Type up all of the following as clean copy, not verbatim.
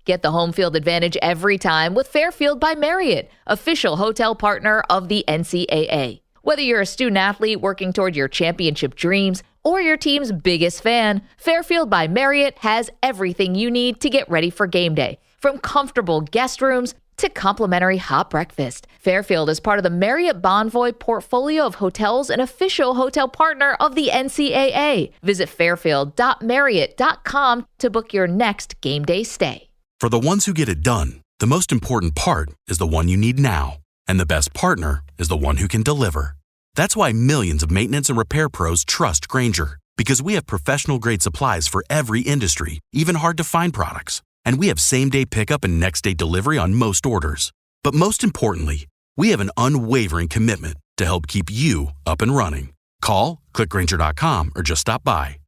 Get the home field advantage every time with Fairfield by Marriott, official hotel partner of the NCAA. Whether you're a student athlete working toward your championship dreams or your team's biggest fan, Fairfield by Marriott has everything you need to get ready for game day. From comfortable guest rooms to complimentary hot breakfast, Fairfield is part of the Marriott Bonvoy portfolio of hotels and official hotel partner of the NCAA. Visit fairfield.marriott.com to book your next game day stay. For the ones who get it done, the most important part is the one you need now. And the best partner is the one who can deliver. That's why millions of maintenance and repair pros trust Grainger, because we have professional-grade supplies for every industry, even hard-to-find products. And we have same-day pickup and next-day delivery on most orders. But most importantly, we have an unwavering commitment to help keep you up and running. Call, click Grainger.com, or just stop by.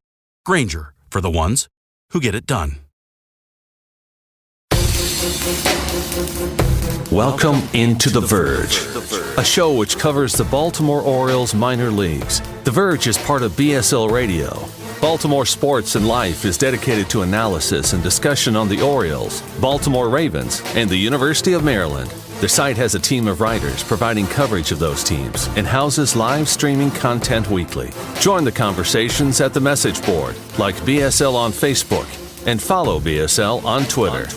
Grainger, for the ones who get it done. Welcome into The Verge, a show which covers the Baltimore Orioles minor leagues. The Verge is part of BSL Radio. Baltimore Sports and Life is dedicated to analysis and discussion on the Orioles, Baltimore Ravens, and the University of Maryland. The site has a team of writers providing coverage of those teams and houses live streaming content weekly. Join the conversations at the message board, like BSL on Facebook, and follow BSL on Twitter.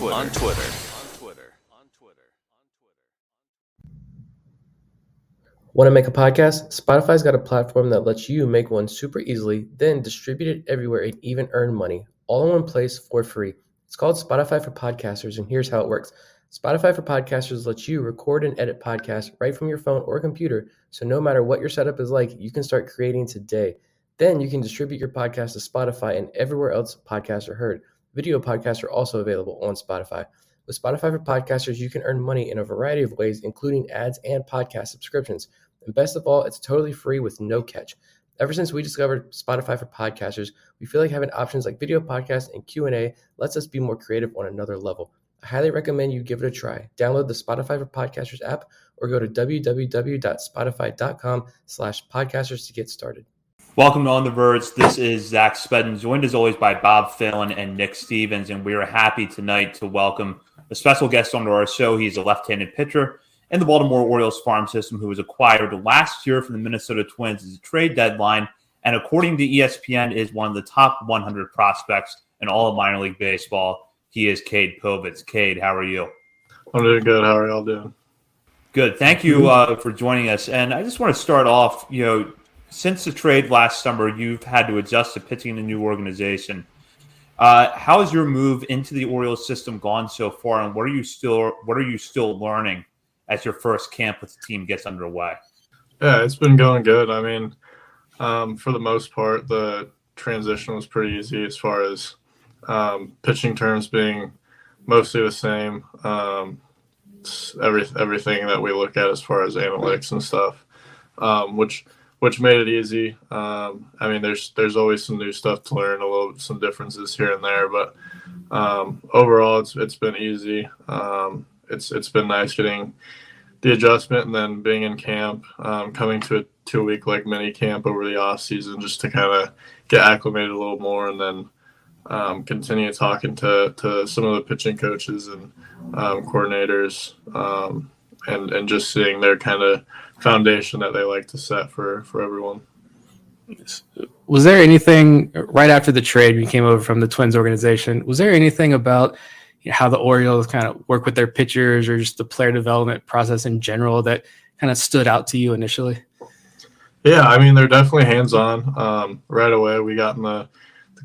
Want to make a podcast? Spotify's got a platform that lets you make one super easily, then distribute it everywhere and even earn money, all in one place for free. It's called Spotify for Podcasters, and here's how it works. Spotify for Podcasters lets you record and edit podcasts right from your phone or computer, so no matter what your setup is like, you can start creating today. Then you can distribute your podcast to Spotify and everywhere else podcasts are heard. Video podcasts are also available on Spotify. With Spotify for Podcasters, you can earn money in a variety of ways, including ads and podcast subscriptions. And best of all, it's totally free with no catch. Ever since we discovered Spotify for Podcasters, we feel like having options like video podcasts and Q&A lets us be more creative on another level. I highly recommend you give it a try. Download the Spotify for Podcasters app or go to www.spotify.com/podcasters to get started. Welcome to On the Verge. This is Zach Spedden, joined as always by Bob Phelan and Nick Stevens, and we are happy tonight to welcome a special guest onto our show. He's a left-handed pitcher in the Baltimore Orioles farm system who was acquired last year from the Minnesota Twins as a trade deadline, and according to ESPN is one of the top 100 prospects in all of minor league baseball. He is Cade Povich. Cade, how are you? I'm doing good. How are y'all doing? Good. Thank you for joining us. And I just want to start off, since the trade last summer, you've had to adjust to pitching in a new organization. How has your move into the Orioles system gone so far, and what are you still learning as your first camp with the team gets underway? Yeah, it's been going good. I mean, for the most part, the transition was pretty easy as far as pitching terms being mostly the same. Everything that we look at as far as analytics and stuff, which made it easy. I mean, there's always some new stuff to learn, some differences here and there, but overall, it's been easy. It's been nice getting the adjustment and then being in camp, coming to a 2-week like mini camp over the off season just to kind of get acclimated a little more, and then continue talking to some of the pitching coaches and coordinators, and just seeing their kind of foundation that they like to set for everyone. Was there anything right after the trade when you came over from the Twins organization? Was there anything about how the Orioles kind of work with their pitchers or just the player development process in general that kind of stood out to you initially? Yeah, I mean, they're definitely hands-on. Right away, we got in the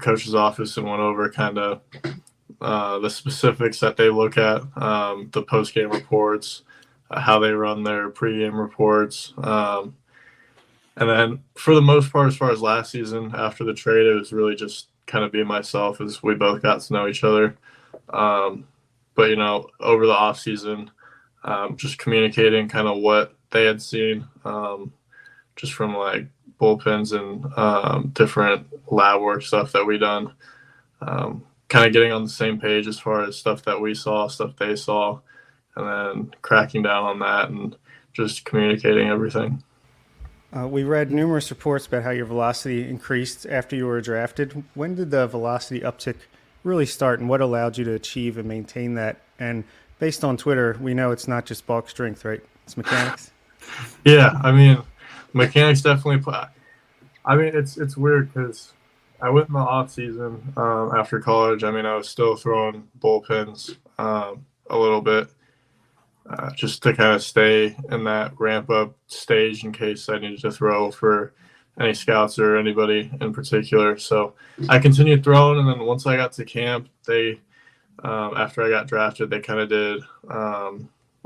coach's office and went over kind of the specifics that they look at, the post-game reports, how they run their pre-game reports. And then for the most part, as far as last season, after the trade, it was really just kind of being myself as we both got to know each other. But, over the off season, just communicating kind of what they had seen, just from like bullpens and different lab work stuff that we done, kind of getting on the same page as far as stuff that we saw, stuff they saw, and then cracking down on that and just communicating everything. We read numerous reports about how your velocity increased after you were drafted. When did the velocity uptick really start and what allowed you to achieve and maintain that? And based on Twitter, we know it's not just bulk strength, right? It's mechanics. Yeah, I mean, mechanics definitely play. I mean, it's weird because I went in the off season after college. I mean, I was still throwing bullpens a little bit just to kind of stay in that ramp up stage in case I needed to throw for any scouts or anybody in particular. So I continued throwing, and then once I got to camp, they after I got drafted, they kind of did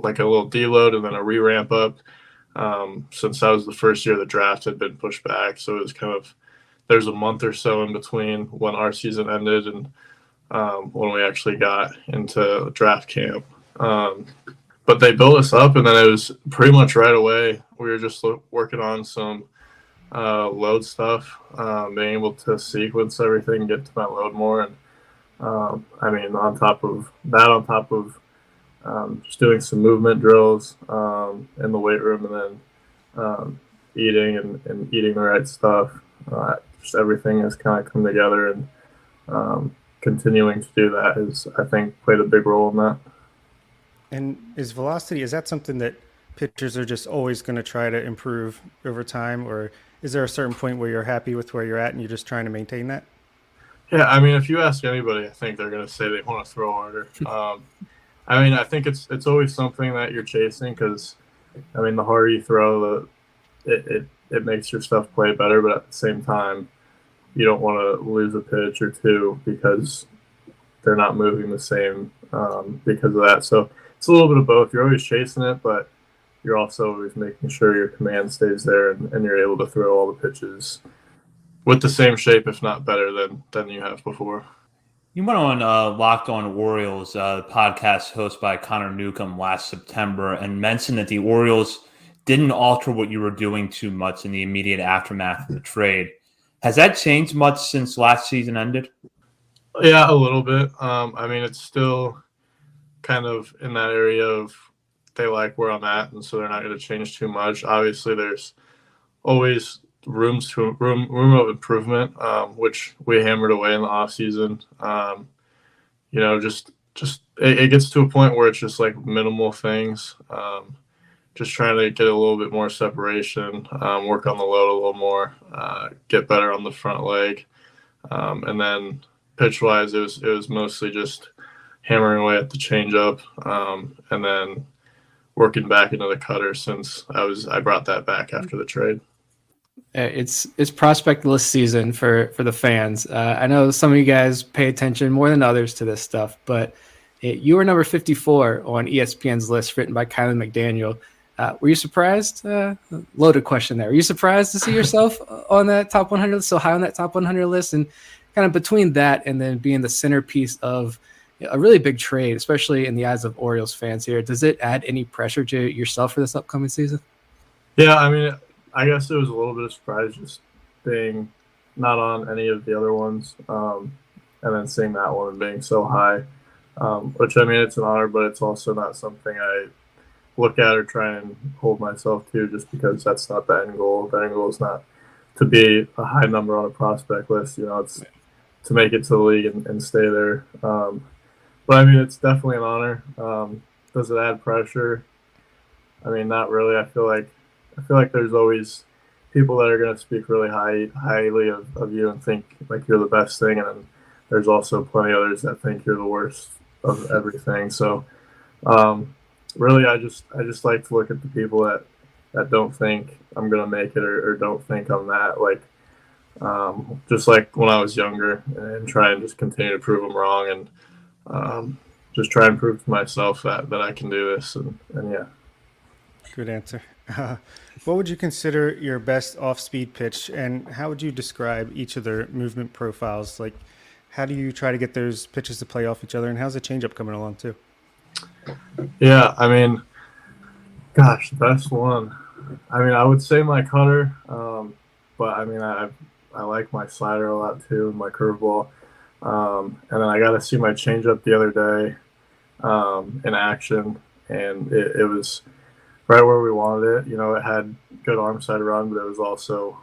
like a little deload and then a re-ramp up. Since that was the first year the draft had been pushed back, so it was kind of there's a month or so in between when our season ended and when we actually got into draft camp. But they built us up, and then it was pretty much right away. We were just working on some load stuff, being able to sequence everything, get to my load more, and I mean, on top of just doing some movement drills in the weight room, and then eating and eating the right stuff. Just everything has kind of come together, and continuing to do that has, I think, played a big role in that. And is velocity, is that something that pitchers are just always going to try to improve over time, or is there a certain point where you're happy with where you're at and you're just trying to maintain that? Yeah, I mean, if you ask anybody, I think they're going to say they want to throw harder. I mean, I think it's always something that you're chasing because, I mean, the harder you throw, it makes your stuff play better. But at the same time, you don't want to lose a pitch or two because they're not moving the same because of that. So it's a little bit of both. You're always chasing it, but you're also always making sure your command stays there and you're able to throw all the pitches with the same shape, if not better than you have before. You went on Locked On Orioles, podcast hosted by Connor Newcomb last September, and mentioned that the Orioles didn't alter what you were doing too much in the immediate aftermath of the trade. Has that changed much since last season ended? Yeah, a little bit. I mean, it's still kind of in that area of they like where I'm at, and so they're not going to change too much. Obviously, there's always room of improvement, which we hammered away in the off season. You know, just it gets to a point where it's just like minimal things. Just trying to get a little bit more separation, work on the load a little more, get better on the front leg, and then pitch wise, it was mostly just hammering away at the changeup, and then working back into the cutter since I brought that back after the trade. It's prospect list season for the fans. I know some of you guys pay attention more than others to this stuff, but you were number 54 on ESPN's list written by Kylan McDaniel. Were you surprised? Loaded question there. Were you surprised to see yourself on that top 100, so high on that top 100 list? And kind of between that and then being the centerpiece of a really big trade, especially in the eyes of Orioles fans here, does it add any pressure to yourself for this upcoming season? Yeah, I mean, I guess it was a little bit of surprise just being not on any of the other ones, and then seeing that one and being so high, which, I mean, it's an honor, but it's also not something I look at or try and hold myself to just because that's not the end goal. The end goal is not to be a high number on a prospect list. You know, it's to make it to the league and stay there. But, I mean, it's definitely an honor. Does it add pressure? I mean, not really. I feel like there's always people that are going to speak really highly of you and think like you're the best thing, and then there's also plenty of others that think you're the worst of everything. So really, I just like to look at the people that don't think I'm going to make it or don't think I'm that, like just like when I was younger, and try and just continue to prove them wrong, and just try and prove to myself that I can do this, and yeah. Good answer. What would you consider your best off-speed pitch, and how would you describe each of their movement profiles? Like, how do you try to get those pitches to play off each other, and how's the changeup coming along too? Yeah, I mean, gosh, the best one. I mean, I would say my cutter, but I mean, I like my slider a lot too, my curveball, and then I got to see my changeup the other day in action, and it was right where we wanted it. You know, it had good arm side run, but it was also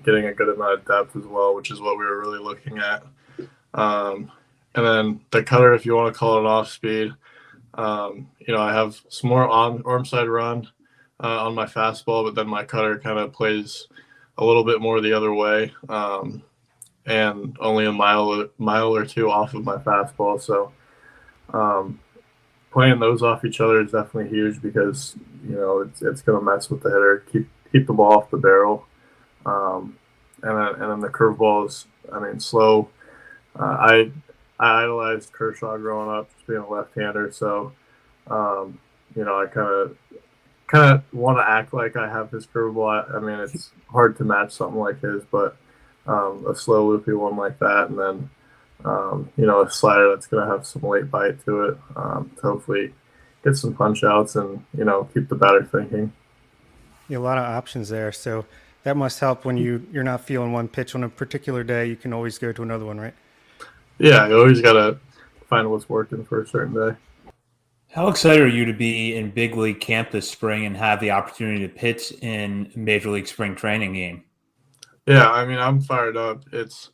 getting a good amount of depth as well, which is what we were really looking at. And then the cutter, if you want to call it an off speed, I have some more arm side run on my fastball, but then my cutter kind of plays a little bit more the other way, and only a mile or two off of my fastball. So playing those off each other is definitely huge because it's going to mess with the hitter, keep the ball off the barrel, and then the curveballs. I mean, slow. I idolized Kershaw growing up, just being a left-hander. So, I kind of want to act like I have his curveball. I mean, it's hard to match something like his, but a slow, loopy one like that, and then a slider that's going to have some late bite to it to hopefully get some punch outs and keep the batter thinking. Yeah, a lot of options there. So that must help when you're not feeling one pitch on a particular day. You can always go to another one, right? Yeah, you always got to find what's working for a certain day. How excited are you to be in big league camp this spring and have the opportunity to pitch in Major League spring training game? Yeah, I mean, I'm fired up. It's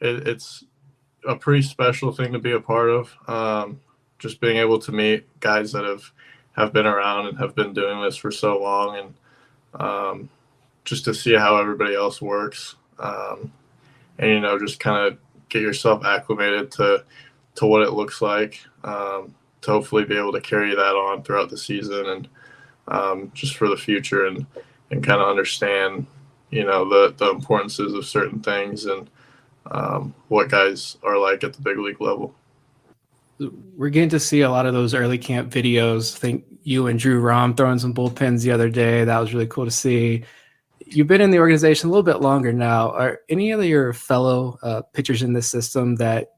a pretty special thing to be a part of. Just being able to meet guys that have been around and have been doing this for so long, and just to see how everybody else works, and just kind of get yourself acclimated to what it looks like, to hopefully be able to carry that on throughout the season and just for the future, and kind of understand the importances of certain things and what guys are like at the big league level. We're getting to see a lot of those early camp videos. I think you and Drew Rom throwing some bullpens the other day. That was really cool to see. You've been in the organization a little bit longer now. Are any of your fellow pitchers in this system that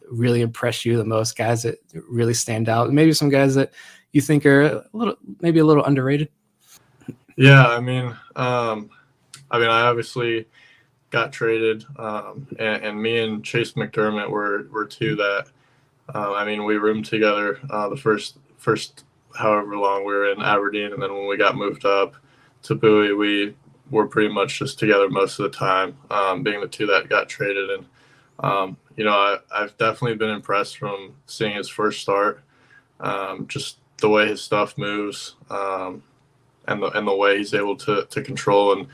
really impress you the most, guys that really stand out? Maybe some guys that you think are maybe a little underrated? Yeah, I mean, I obviously got traded, and me and Chase McDermott were two that, we roomed together the first however long we were in Aberdeen, and then when we got moved up to Bowie, we were pretty much just together most of the time, being the two that got traded. And I've definitely been impressed from seeing his first start, just the way his stuff moves, and the way he's able to control and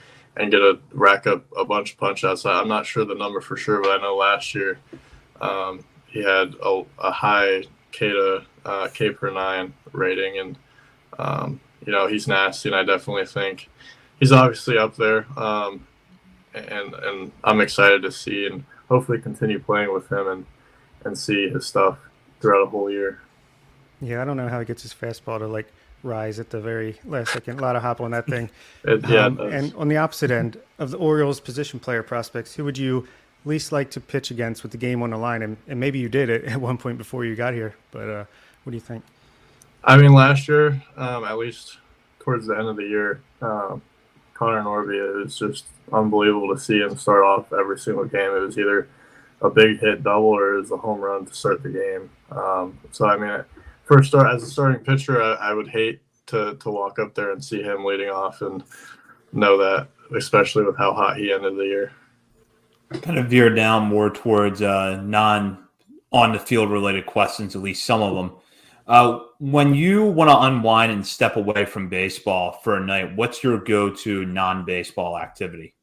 rack up a bunch of punch outs. I'm not sure the number for sure, but I know last year he had a high Cade K per 9 rating, and he's nasty, and I definitely think he's obviously up there, and I'm excited to see and hopefully continue playing with him and see his stuff throughout a whole year. Yeah, I don't know how he gets his fastball to rise at the very last second. A lot of hop on that thing. And on the opposite end of the Orioles position player prospects, who would you least like to pitch against with the game on the line? And maybe you did it at one point before you got here, but what do you think? I mean, last year, at least towards the end of the year, Connor Norby, it was just unbelievable to see him start off every single game. It was either a big hit double or it was a home run to start the game. As a starting pitcher, I would hate to walk up there and see him leading off and know that, especially with how hot he ended the year. Kind of veer down more towards non-on-the-field related questions, at least some of them. When you want to unwind and step away from baseball for a night, what's your go-to non-baseball activity?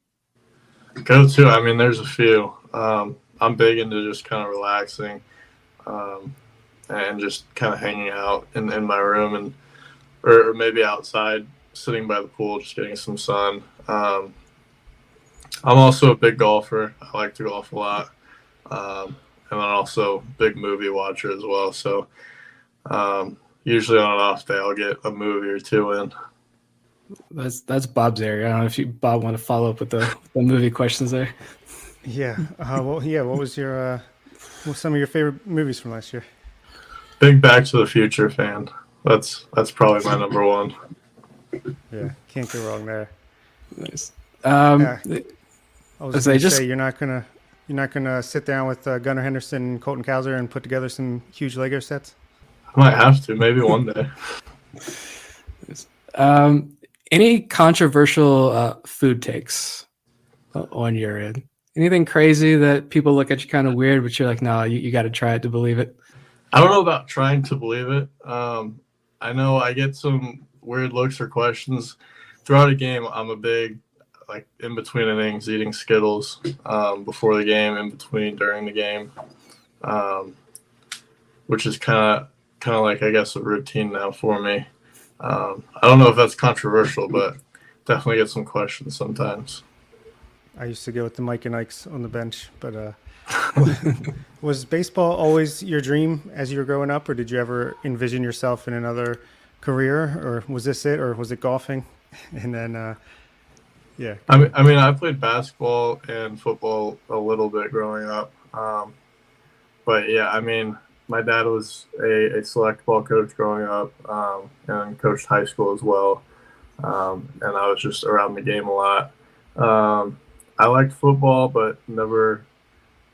There's a few. I'm big into just kind of relaxing and just kind of hanging out in my room or maybe outside, sitting by the pool, just getting some sun. I'm also a big golfer. I like to golf a lot. And then also big movie watcher as well. So usually on an off day, I'll get a movie or two in. That's Bob's area. I don't know if Bob want to follow up with the movie questions there. Yeah. What was your what's some of your favorite movies from last year? Big Back to the Future fan. That's probably my number one. Yeah, can't go wrong there. Nice. I was going to say you're not gonna sit down with Gunnar Henderson and Colton Cowser and put together some huge Lego sets. I might have to, maybe one day. Any controversial food takes on your end? Anything crazy that people look at you kind of weird, but you're like, no, you got to try it to believe it? I don't know about trying to believe it. I know I get some weird looks or questions throughout a game. I'm a big, like, in between innings, eating Skittles before the game, in between, during the game, which is kind of like, I guess, a routine now for me. I don't know if that's controversial, but definitely get some questions sometimes. I used to go with the Mike and Ike's on the bench, but was baseball always your dream as you were growing up, or did you ever envision yourself in another career, or was this it, or was it golfing? And then, yeah. I mean, I played basketball and football a little bit growing up, but yeah, I mean, my dad was a select ball coach growing up, and coached high school as well, and I was just around the game a lot. I liked football, but never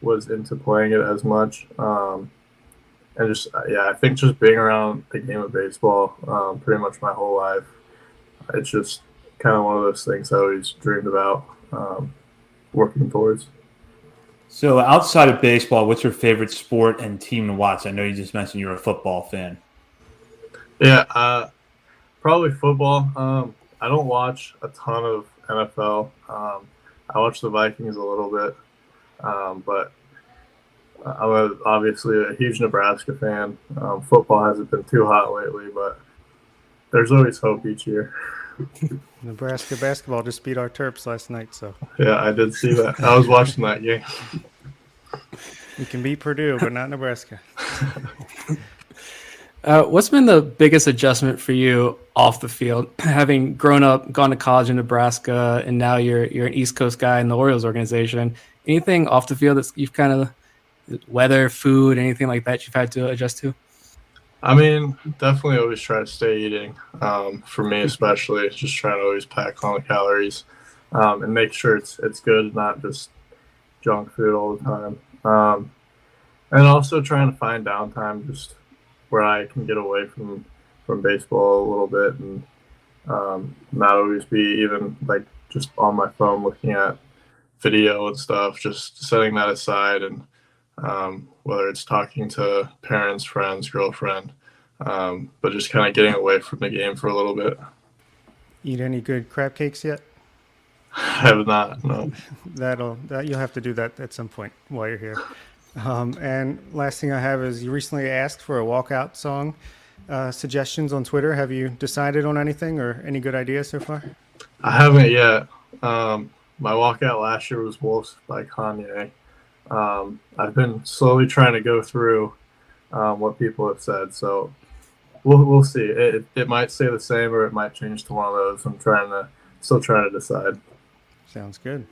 was into playing it as much. And just, yeah, I think just being around the game of baseball pretty much my whole life, it's just kind of one of those things I always dreamed about working towards. So outside of baseball, what's your favorite sport and team to watch? I know you just mentioned you're a football fan. Yeah, probably football. I don't watch a ton of NFL. I watch the Vikings a little bit, but I'm obviously a huge Nebraska fan. Football hasn't been too hot lately, but there's always hope each year. Nebraska basketball just beat our Terps last night, so. Yeah, I did see that. I was watching that game. You can beat Purdue, but not Nebraska. What's been the biggest adjustment for you off the field, having grown up, gone to college in Nebraska, and now you're an East Coast guy in the Orioles organization? Anything off the field that you've kind of, weather, food, anything like that you've had to adjust to? I mean, definitely always try to stay eating. For me especially, just trying to always pack on the calories and make sure it's good, not just junk food all the time. And also trying to find downtime just where I can get away from baseball a little bit and not always be even like just on my phone looking at video and stuff, just setting that aside and whether it's talking to parents, friends, girlfriend, but just kind of getting away from the game for a little bit. Eat any good crab cakes yet? I have not, no. You'll have to do that at some point while you're here. And last thing I have is you recently asked for a walkout song suggestions on Twitter. Have you decided on anything or any good ideas so far? I haven't yet. My walkout last year was Wolves by Kanye. I've been slowly trying to go through what people have said, so we'll see. It might stay the same or it might change to one of those. I'm still trying to decide. Sounds good.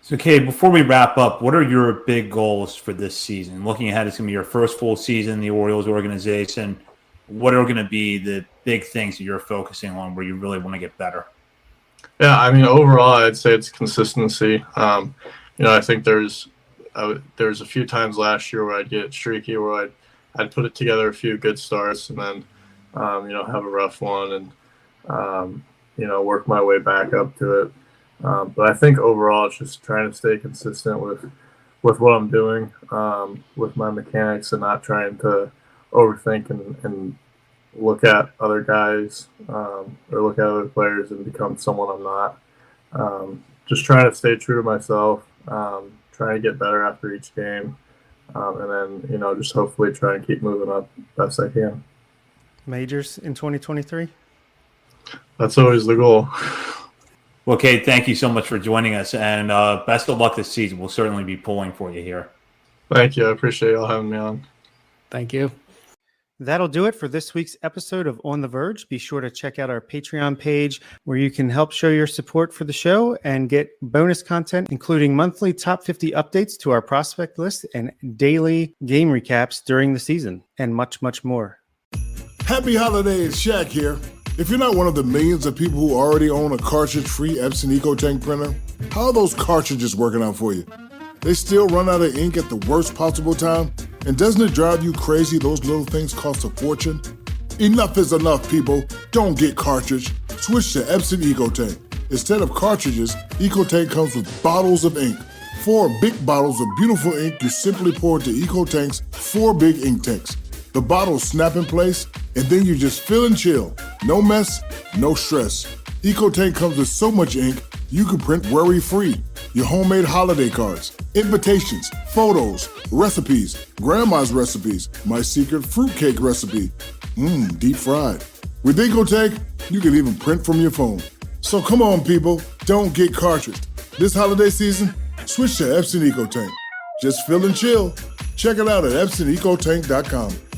So, Cade, before we wrap up, what are your big goals for this season? Looking ahead, it's going to be your first full season in the Orioles organization. What are going to be the big things that you're focusing on where you really want to get better? Yeah, I mean, overall, I'd say it's consistency. I think there's a few times last year where I'd get streaky, where I'd put it together a few good starts and then, have a rough one and, work my way back up to it. But I think overall it's just trying to stay consistent with what I'm doing, with my mechanics and not trying to overthink and look at other guys or look at other players and become someone I'm not. Just trying to stay true to myself, trying to get better after each game, and then, just hopefully try and keep moving up best I can. Majors in 2023? That's always the goal. Well, Cade, thank you so much for joining us, and best of luck this season. We'll certainly be pulling for you here. Thank you. I appreciate y'all having me on. Thank you. That'll do it for this week's episode of On the Verge. Be sure to check out our Patreon page where you can help show your support for the show and get bonus content, including monthly top 50 updates to our prospect list and daily game recaps during the season, and much, much more. Happy holidays, Shaq here. If you're not one of the millions of people who already own a cartridge-free Epson EcoTank printer, how are those cartridges working out for you? They still run out of ink at the worst possible time? And doesn't it drive you crazy those little things cost a fortune? Enough is enough, people. Don't get cartridge. Switch to Epson EcoTank. Instead of cartridges, EcoTank comes with bottles of ink, 4 big bottles of beautiful ink you simply pour into EcoTank's 4 big ink tanks. The bottles snap in place, and then you just fill and chill. No mess, no stress. EcoTank comes with so much ink, you can print worry-free. Your homemade holiday cards, invitations, photos, recipes, grandma's recipes, my secret fruitcake recipe. Deep fried. With EcoTank, you can even print from your phone. So come on, people, don't get cartridged. This holiday season, switch to Epson EcoTank. Just fill and chill. Check it out at EpsonEcoTank.com.